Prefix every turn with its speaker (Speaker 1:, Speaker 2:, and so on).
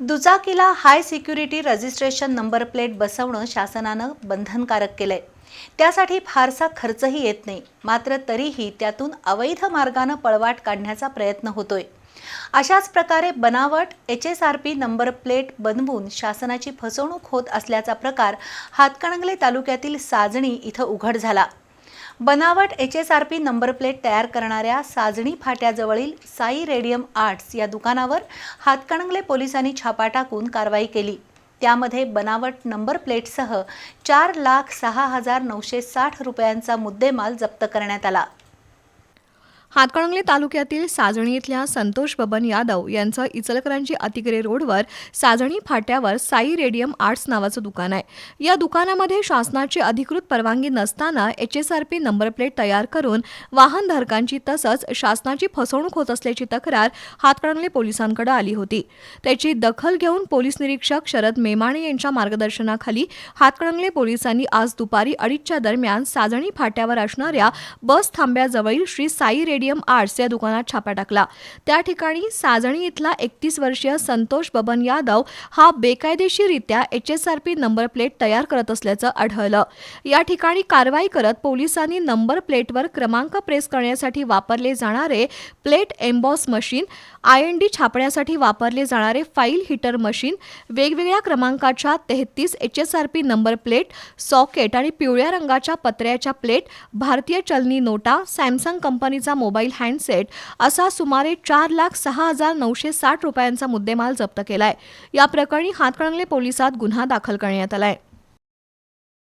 Speaker 1: दुचाकीला हाय security registration number plate बसवणं शासनानं बंधनकारक केलंय। त्यासाठी फारसा खर्चही येत नाही, मात्र तरीही त्यातून अवैध मार्गाने पळवाट काढण्याचा प्रयत्न होतोय। अशाच प्रकारे बनावट HSRP नंबर प्लेट बनवून शासनाची फसवणूक होत असल्याचा प्रकार हातकणंगले तालुक्यातील साजणी इथं उघड झाला। बनावट HSRP नंबर प्लेट तयार करणाऱ्या साजणी फाट्याजवळील साई रेडियम आर्ट्स या दुकानावर हातकणंगले पोलिसांनी छापा टाकून कारवाई केली। त्यामध्ये बनावट नंबर प्लेटसह 4,06,960 रुपयांचा मुद्देमाल जप्त करण्यात आला।
Speaker 2: हातकणंगले तालुक्यातील साजणी इथल्या संतोष बबन यादव यांचं इचलकरंजी अतिग्रे रोडवर साजणी फाट्यावर साई रेडियम आर्ट्स नावाचं दुकान आहे। या दुकानामध्ये शासनाची अधिकृत परवानगी नसताना HSRP नंबर प्लेट तयार करून वाहनधारकांची तसंच शासनाची फसवणूक होत असल्याची तक्रार हातकणंगले पोलिसांकडे आली होती। त्याची दखल घेऊन पोलीस निरीक्षक शरद मेमाणे यांच्या मार्गदर्शनाखाली हातकणंगले पोलिसांनी आज दुपारी 2:30च्या दरम्यान साजणी फाट्यावर असणाऱ्या बस थांब्याजवळील श्री साई रेडियम आर्ट्स या दुकानात छापा टाकला। त्या ठिकाणी साजणी इथला 31 वर्षीय संतोष बबन यादव हा बेकायदेशीररित्या HSRP नंबर प्लेट तयार करत असल्याचं आढळलं। या ठिकाणी कारवाई करत पोलिसांनी नंबर प्लेटवर क्रमांक प्रेस करण्यासाठी वापरले जाणारे प्लेट एम्बॉस मशीन, IND छापण्यासाठी वापरले जाणारे फाईल हिटर मशीन, वेगवेगळ्या क्रमांकाच्या 33 HSRP नंबर प्लेट, सॉकेट आणि पिवळ्या रंगाच्या पत्र्याच्या प्लेट, भारतीय चलनी नोटा, सॅमसंग कंपनीचा मोबाईल हँडसेट असा सुमारे 4,06,960 रुपयांचा मुद्देमाल जप्त केलाय। या प्रकरणी हातकणंगले पोलिसात गुन्हा दाखल करण्यात आलाय।